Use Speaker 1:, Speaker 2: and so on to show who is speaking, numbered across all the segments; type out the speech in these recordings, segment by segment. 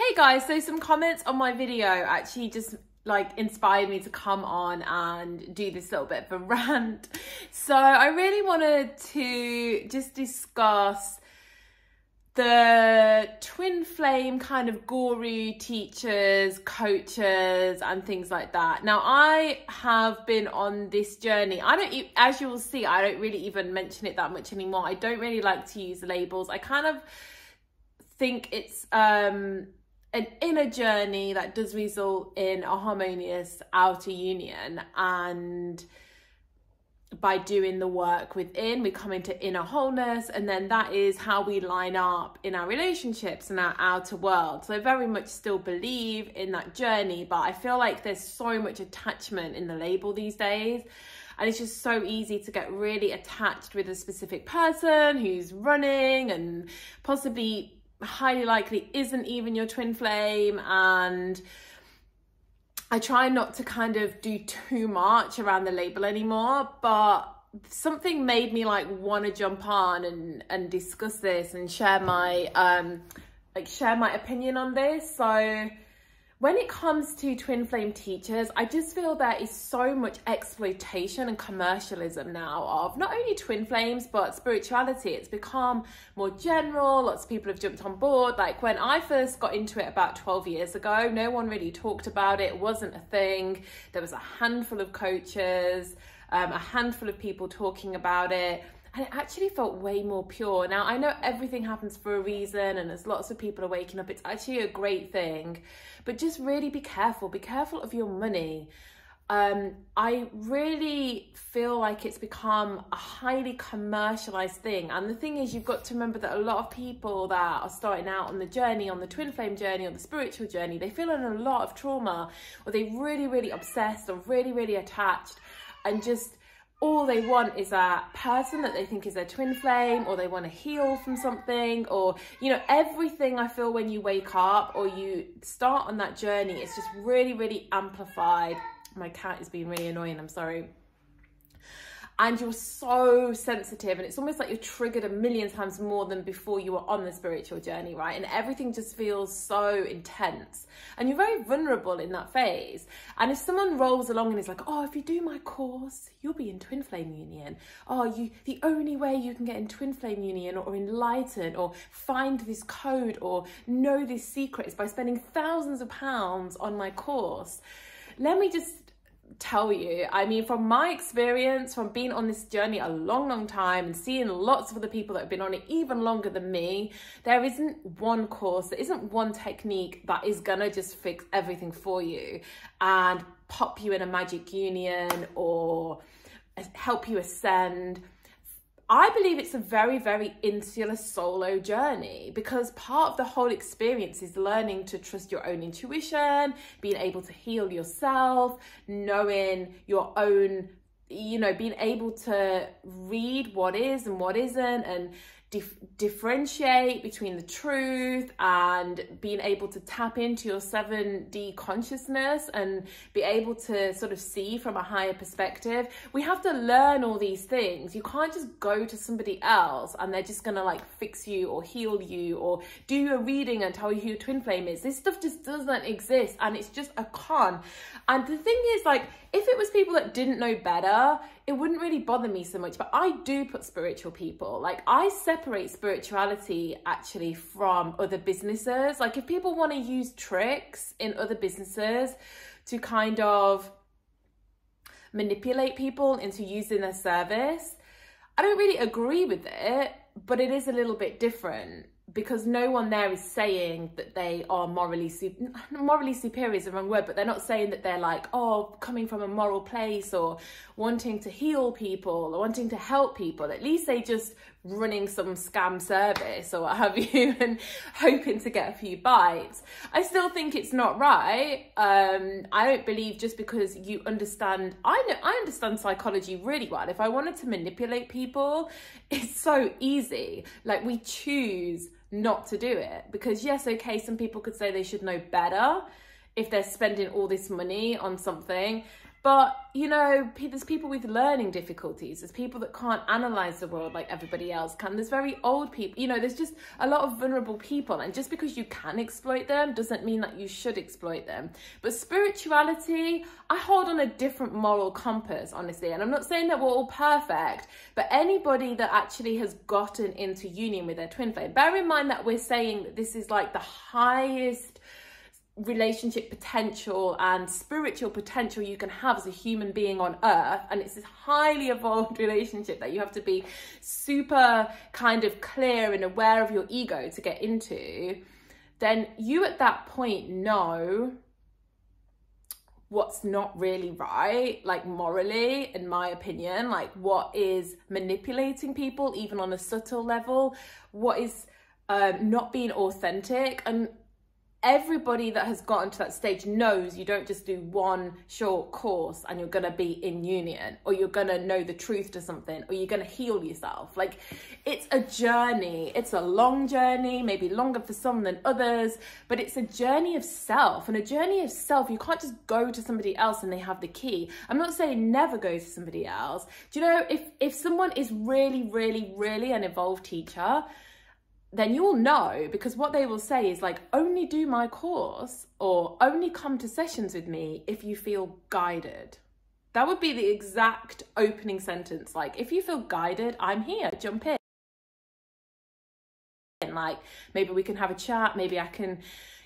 Speaker 1: Hey guys, so some comments on my video actually just like inspired me to come on and do this little bit of a rant. So I really wanted to just discuss the twin flame kind of guru teachers, coaches and things like that. Now I have been on this journey. As you will see, I don't really even mention it that much anymore. I don't really like to use labels. I kind of think it's an inner journey that does result in a harmonious outer union, and by doing the work within we come into inner wholeness, and then that is how we line up in our relationships and our outer world. So I very much still believe in that journey, but I feel like there's so much attachment in the label these days, and it's just so easy to get really attached with a specific person who's running and possibly highly likely isn't even your twin flame. And I try not to kind of do too much around the label anymore, but something made me like want to jump on and discuss this and share my opinion on this. So when it comes to twin flame teachers, I just feel there is so much exploitation and commercialism now of not only twin flames, but spirituality. It's become more general. Lots of people have jumped on board. Like when I first got into it about 12 years ago, no one really talked about it. It wasn't a thing. There was a handful of coaches, a handful of people talking about it. And it actually felt way more pure. Now, I know everything happens for a reason, and as lots of people are waking up, it's actually a great thing. But just really be careful. Be careful of your money. I really feel like it's become a highly commercialized thing. And the thing is, you've got to remember that a lot of people that are starting out on the journey, on the twin flame journey, on the spiritual journey, they feel in a lot of trauma, or they're really, really obsessed or really, really attached, and just all they want is a person that they think is their twin flame, or they want to heal from something, or, you know, everything. I feel when you wake up or you start on that journey, it's just really, really amplified. My cat is being really annoying, I'm sorry. And you're so sensitive, and it's almost like you're triggered a million times more than before you were on the spiritual journey, right? And everything just feels so intense, and you're very vulnerable in that phase. And if someone rolls along and is like, oh, if you do my course, you'll be in twin flame union. Oh, the only way you can get in twin flame union or enlighten or find this code or know this secret is by spending thousands of pounds on my course. Let me just tell you, I mean, from my experience, from being on this journey a long, long time and seeing lots of other people that have been on it even longer than me, there isn't one course, there isn't one technique that is gonna just fix everything for you and pop you in a magic union or help you ascend. I believe it's a very, very insular solo journey, because part of the whole experience is learning to trust your own intuition, being able to heal yourself, knowing your own, you know, being able to read what is and what isn't, and differentiate between the truth, and being able to tap into your 7D consciousness and be able to sort of see from a higher perspective. We have to learn all these things. You can't just go to somebody else and they're just gonna like fix you or heal you or do your reading and tell you who your twin flame is. This stuff just doesn't exist, and it's just a con. And the thing is, like, if it was people that didn't know better, it wouldn't really bother me so much. But I do put spiritual people, like, I separate spirituality actually from other businesses. Like, if people want to use tricks in other businesses to kind of manipulate people into using their service, I don't really agree with it, but it is a little bit different, because no one there is saying that they are morally superior is the wrong word, but they're not saying that they're like, oh, coming from a moral place or wanting to heal people or wanting to help people. At least they just running some scam service or what have you and hoping to get a few bites. I still think it's not right. I don't believe just because you understand, I understand psychology really well. If I wanted to manipulate people, it's so easy. Like, we choose not to do it, because yes, okay, some people could say they should know better if they're spending all this money on something. But, you know, there's people with learning difficulties. There's people that can't analyze the world like everybody else can. There's very old people. You know, there's just a lot of vulnerable people. And just because you can exploit them doesn't mean that you should exploit them. But spirituality, I hold on a different moral compass, honestly. And I'm not saying that we're all perfect, but anybody that actually has gotten into union with their twin flame, bear in mind that we're saying that this is like the highest relationship potential and spiritual potential you can have as a human being on earth, and it's this highly evolved relationship that you have to be super kind of clear and aware of your ego to get into. Then you at that point know what's not really right, like morally, in my opinion, like what is manipulating people even on a subtle level, what is not being authentic. And everybody that has gotten to that stage knows you don't just do one short course and you're gonna be in union, or you're gonna know the truth to something, or you're gonna heal yourself. Like, it's a journey. It's a long journey, maybe longer for some than others, but it's a journey of self. And a journey of self, you can't just go to somebody else and they have the key. I'm not saying never go to somebody else. Do you know, if someone is really an evolved teacher, then you'll know, because what they will say is like, only do my course or only come to sessions with me if you feel guided. That would be the exact opening sentence. Like, if you feel guided, I'm here, jump in. Like, maybe we can have a chat, maybe I can,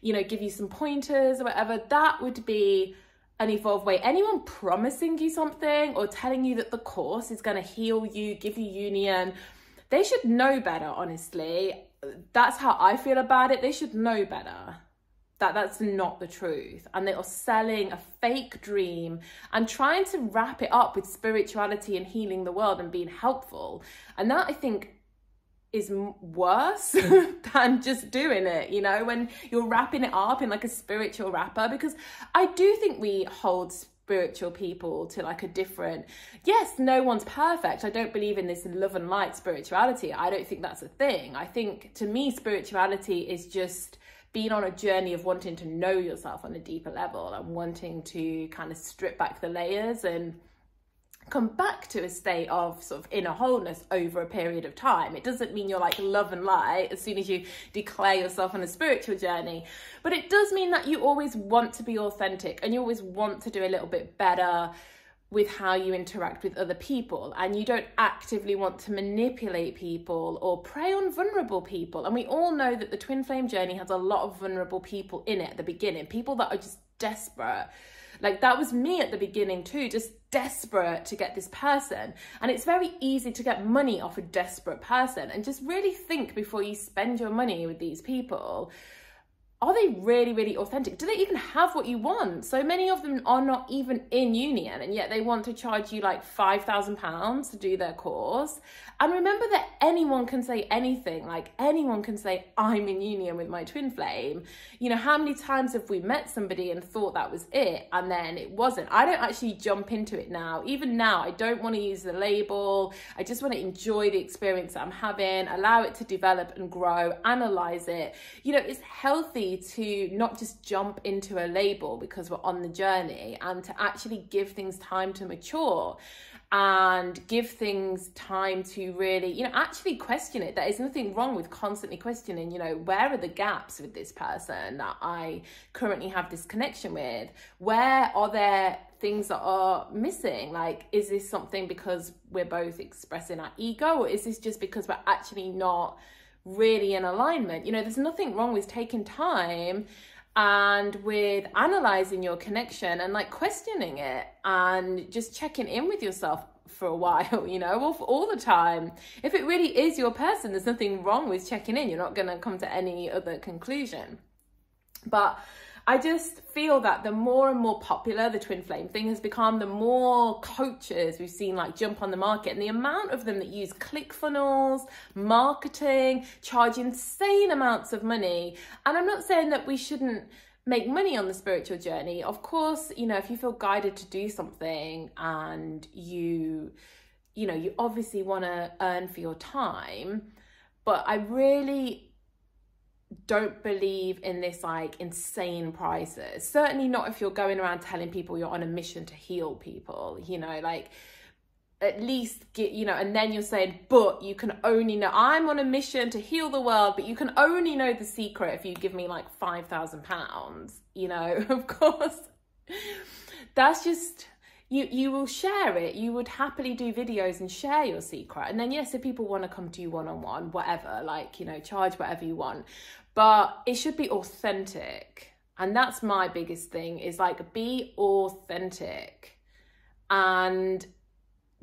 Speaker 1: you know, give you some pointers or whatever. That would be an evolved way. Anyone promising you something or telling you that the course is going to heal you, give you union, they should know better, honestly. That's how I feel about it. They should know better. That's not the truth. And they are selling a fake dream and trying to wrap it up with spirituality and healing the world and being helpful. And that, I think, is worse than just doing it, you know, when you're wrapping it up in like a spiritual wrapper. Because I do think we hold spiritual people to like a different, yes, no one's perfect. I don't believe in this love and light spirituality. I don't think that's a thing. I think, to me, spirituality is just being on a journey of wanting to know yourself on a deeper level and wanting to kind of strip back the layers and come back to a state of sort of inner wholeness over a period of time. It doesn't mean you're like love and light as soon as you declare yourself on a spiritual journey, but it does mean that you always want to be authentic and you always want to do a little bit better with how you interact with other people, and you don't actively want to manipulate people or prey on vulnerable people. And we all know that the twin flame journey has a lot of vulnerable people in it at the beginning, people that are just desperate. Like, that was me at the beginning too, just desperate to get this person. And it's very easy to get money off a desperate person. And just really think before you spend your money with these people. Are they really authentic? Do they even have what you want? So many of them are not even in union, and yet they want to charge you like £5,000 to do their course. And remember that anyone can say anything. Like, anyone can say, I'm in union with my twin flame. You know, how many times have we met somebody and thought that was it, and then it wasn't? I don't actually jump into it now. Even now, I don't want to use the label. I just want to enjoy the experience that I'm having, allow it to develop and grow, analyze it. You know, it's healthy to not just jump into a label because we're on the journey, and to actually give things time to mature and give things time to really, you know, actually question it. There is nothing wrong with constantly questioning, you know, where are the gaps with this person that I currently have this connection with? Where are there things that are missing? Like, is this something because we're both expressing our ego, or is this just because we're actually not really in alignment? You know, there's nothing wrong with taking time and with analyzing your connection and like questioning it and just checking in with yourself for a while, you know, or for all the time. If it really is your person, there's nothing wrong with checking in. You're not going to come to any other conclusion. But I just feel that the more and more popular the twin flame thing has become, the more coaches we've seen like jump on the market, and the amount of them that use ClickFunnels, marketing, charge insane amounts of money. And I'm not saying that we shouldn't make money on the spiritual journey. Of course, you know, if you feel guided to do something and you know, you obviously want to earn for your time, but I really don't believe in this like insane prices. Certainly not if you're going around telling people you're on a mission to heal people, you know, like at least get, you know, and then you're saying, but you can only know, I'm on a mission to heal the world, but you can only know the secret if you give me like £5,000, you know, of course. That's just, you will share it. You would happily do videos and share your secret. And then, yes, if people want to come to you one-on-one, whatever, like, you know, charge whatever you want. But it should be authentic. And that's my biggest thing, is like, be authentic. And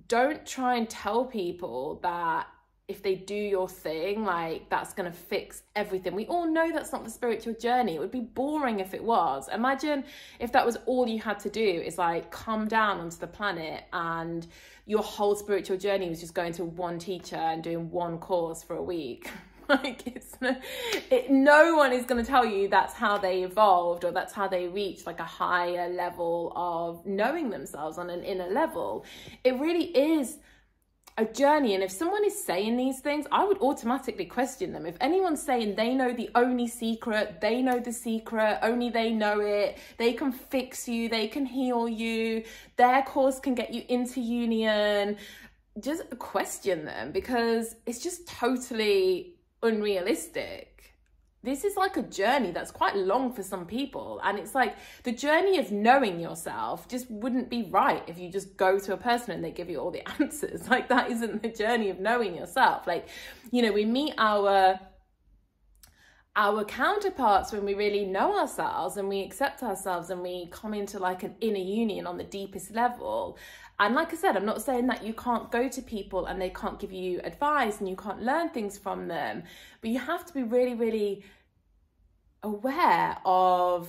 Speaker 1: don't try and tell people that if they do your thing, like that's going to fix everything. We all know that's not the spiritual journey. It would be boring if it was. Imagine if that was all you had to do, is like come down onto the planet and your whole spiritual journey was just going to one teacher and doing one course for a week. Like no one is going to tell you that's how they evolved, or that's how they reached like a higher level of knowing themselves on an inner level. It really is a journey. And if someone is saying these things, I would automatically question them. If anyone's saying they know the only secret, they know the secret, only they know it, they can fix you, they can heal you, their course can get you into union, just question them, because it's just totally unrealistic. This is like a journey that's quite long for some people, and it's like the journey of knowing yourself just wouldn't be right if you just go to a person and they give you all the answers. Like that isn't the journey of knowing yourself. Like, you know, we meet our counterparts when we really know ourselves and we accept ourselves and we come into like an inner union on the deepest level. And like I said, I'm not saying that you can't go to people and they can't give you advice and you can't learn things from them, but you have to be really, really aware of,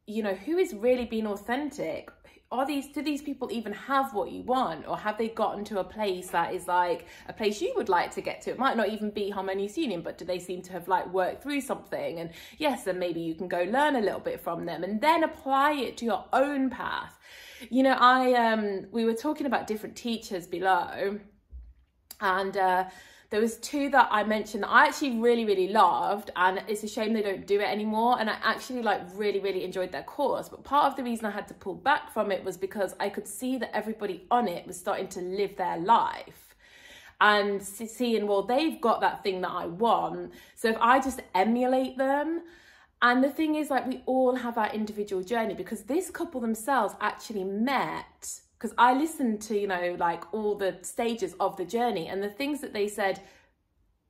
Speaker 1: you know, who is really being authentic. Do these people even have what you want, or have they gotten to a place that is like a place you would like to get to? It might not even be harmonious union, but do they seem to have like worked through something? And yes, then maybe you can go learn a little bit from them and then apply it to your own path. You know, we were talking about different teachers below, and there was two that I mentioned that I actually really, really loved, and it's a shame they don't do it anymore. And I actually like really, really enjoyed their course. But part of the reason I had to pull back from it was because I could see that everybody on it was starting to live their life and seeing, well, they've got that thing that I want, so if I just emulate them. And the thing is, like, we all have our individual journey, because this couple themselves actually met, because I listened to, you know, like all the stages of the journey, and the things that they said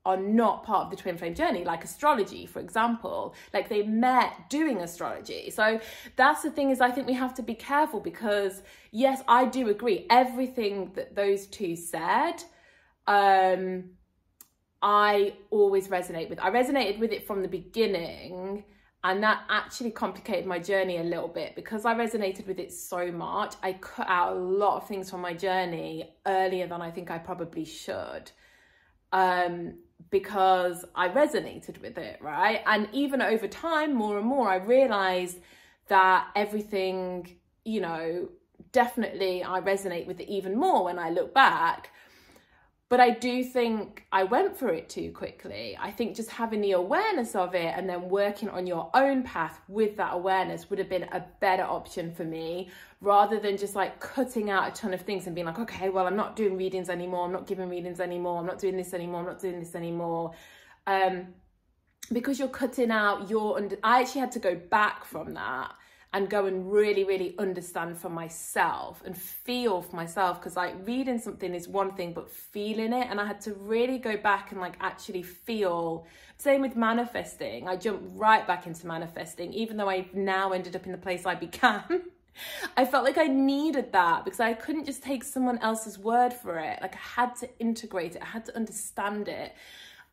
Speaker 1: are not part of the twin flame journey, like astrology, for example. Like, they met doing astrology. So that's the thing, is I think we have to be careful, because yes, I do agree. Everything that those two said, I always resonate with. I resonated with it from the beginning. And that actually complicated my journey a little bit, because I resonated with it so much. I cut out a lot of things from my journey earlier than I think I probably should, because I resonated with it, right? And even over time, more and more, I realized that everything, you know, definitely I resonate with it even more when I look back. But I do think I went for it too quickly. I think just having the awareness of it and then working on your own path with that awareness would have been a better option for me, rather than just like cutting out a ton of things and being like, okay, well, I'm not doing readings anymore. I'm not giving readings anymore. I'm not doing this anymore. I'm not doing this anymore. Because you're cutting out I actually had to go back from that and go and really, really understand for myself and feel for myself. Because like reading something is one thing, but feeling it, and I had to really go back and like actually feel. Same with manifesting. I jumped right back into manifesting, even though I've now ended up in the place I began. I felt like I needed that, because I couldn't just take someone else's word for it. Like, I had to integrate it. I had to understand it.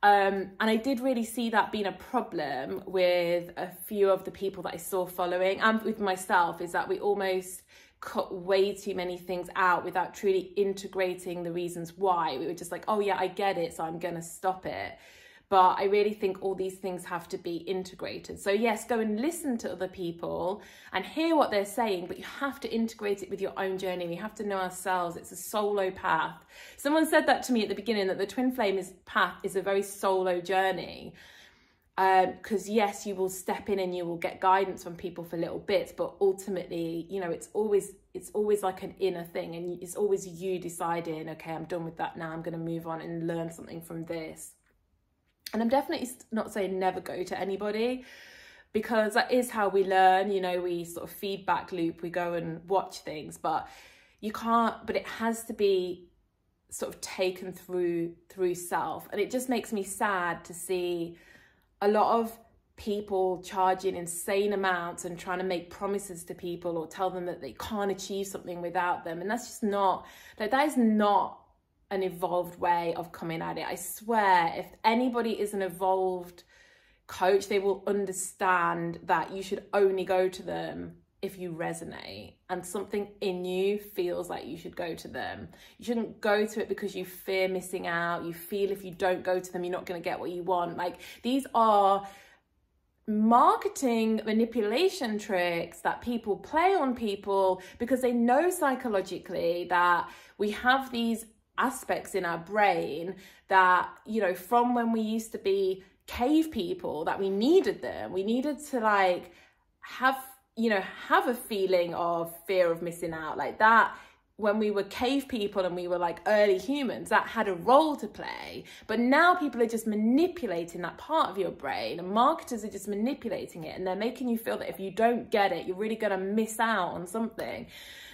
Speaker 1: And I did really see that being a problem with a few of the people that I saw following, and with myself, is that we almost cut way too many things out without truly integrating the reasons why. We were just like, oh yeah, I get it, so I'm going to stop it. But I really think all these things have to be integrated. So yes, go and listen to other people and hear what they're saying, but you have to integrate it with your own journey. We have to know ourselves. It's a solo path. Someone said that to me at the beginning, that the twin flame path is a very solo journey. because yes, you will step in and you will get guidance from people for little bits, but ultimately, you know, it's always like an inner thing, and it's always you deciding, okay, I'm done with that now, I'm going to move on and learn something from this. And I'm definitely not saying never go to anybody, because that is how we learn, you know, we sort of feedback loop, we go and watch things, but you can't, but it has to be sort of taken through self. And it just makes me sad to see a lot of people charging insane amounts and trying to make promises to people or tell them that they can't achieve something without them. And that's just not, like, that is not an evolved way of coming at it. I swear, if anybody is an evolved coach, they will understand that you should only go to them if you resonate and something in you feels like you should go to them. You shouldn't go to it because you fear missing out. You feel if you don't go to them, you're not going to get what you want. Like, these are marketing manipulation tricks that people play on people because they know psychologically that we have these aspects in our brain that, you know, from when we used to be cave people, that we needed them. We needed to like have a feeling of fear of missing out, like that. When we were cave people and we were like early humans, that had a role to play. But now people are just manipulating that part of your brain, and marketers are just manipulating it, and they're making you feel that if you don't get it, you're really going to miss out on something.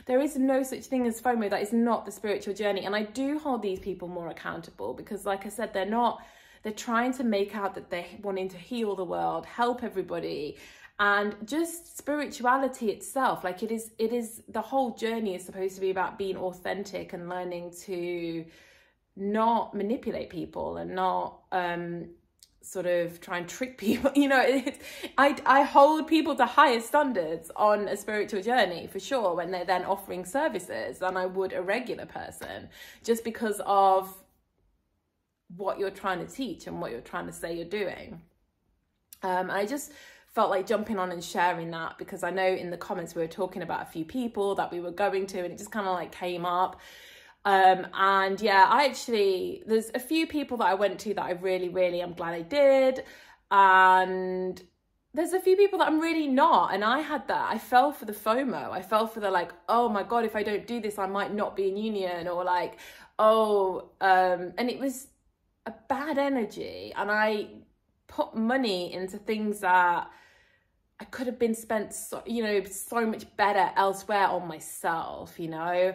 Speaker 1: There is no such thing as FOMO. That is not the spiritual journey. And I do hold these people more accountable because, like I said, they're trying to make out that they're wanting to heal the world, help everybody. And just spirituality itself, like it is the whole journey is supposed to be about being authentic and learning to not manipulate people and not sort of try and trick people. You know, I hold people to higher standards on a spiritual journey for sure when they're then offering services than I would a regular person, just because of what you're trying to teach and what you're trying to say you're doing. I just felt like jumping on and sharing that because I know in the comments we were talking about a few people that we were going to, and it just kind of like came up. And yeah, there's a few people that I went to that I really, I'm glad I did. And there's a few people that I'm really not. And I had that. I fell for the FOMO. I fell for the like, oh my God, if I don't do this, I might not be in union, or like, and it was a bad energy. And I put money into things that I could have been spent, so much better elsewhere on myself, you know.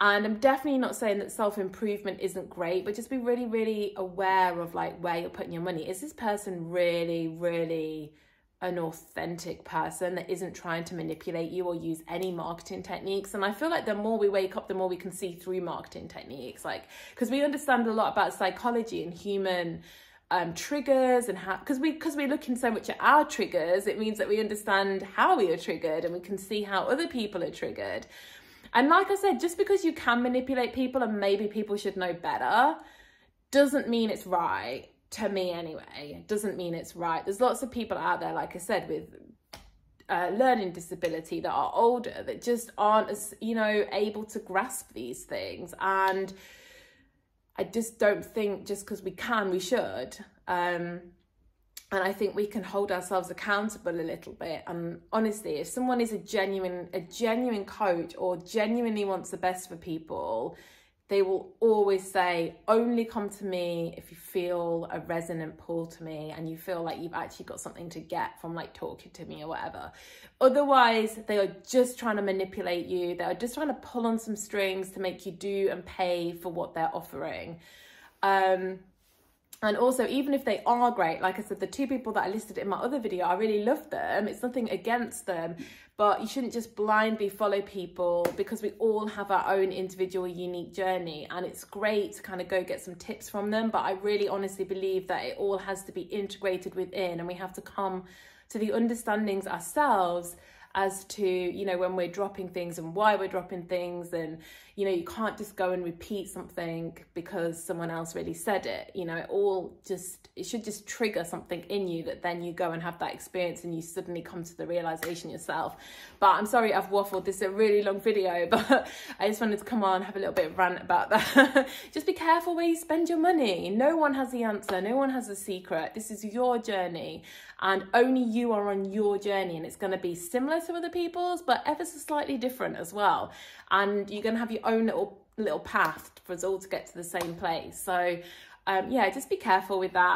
Speaker 1: And I'm definitely not saying that self-improvement isn't great, but just be really, really aware of like where you're putting your money. Is this person really an authentic person that isn't trying to manipulate you or use any marketing techniques? And I feel like the more we wake up, the more we can see through marketing techniques, like, because we understand a lot about psychology and human triggers, and how, because we're looking so much at our triggers, it means that we understand how we are triggered and we can see how other people are triggered. And like I said, just because you can manipulate people and maybe people should know better doesn't mean it's right. To me anyway, it doesn't mean it's right. There's lots of people out there, like I said, with learning disability that are older that just aren't as, able to grasp these things. And I just don't think just because we can, we should. And I think we can hold ourselves accountable a little bit. And honestly, if someone is a genuine coach or genuinely wants the best for people, they will always say, only come to me if you feel a resonant pull to me and you feel like you've actually got something to get from like talking to me or whatever. Otherwise, they are just trying to manipulate you. They are just trying to pull on some strings to make you do and pay for what they're offering. And also, even if they are great, like I said, the two people that I listed in my other video, I really love them. It's nothing against them, but you shouldn't just blindly follow people because we all have our own individual, unique journey. And it's great to kind of go get some tips from them. But I really honestly believe that it all has to be integrated within, and we have to come to the understandings ourselves as to, when we're dropping things and why we're dropping things, and, You know, you can't just go and repeat something because someone else really said it. You know, it should just trigger something in you that then you go and have that experience and you suddenly come to the realization yourself. But I'm sorry I've waffled. This is a really long video, but I just wanted to come on, have a little bit of rant about that. Just be careful where you spend your money. No one has the answer. No one has the secret. This is your journey, and only you are on your journey, and it's going to be similar to other people's, but ever so slightly different as well. And you're going to have your own little path for us all to get to the same place. So yeah, just be careful with that.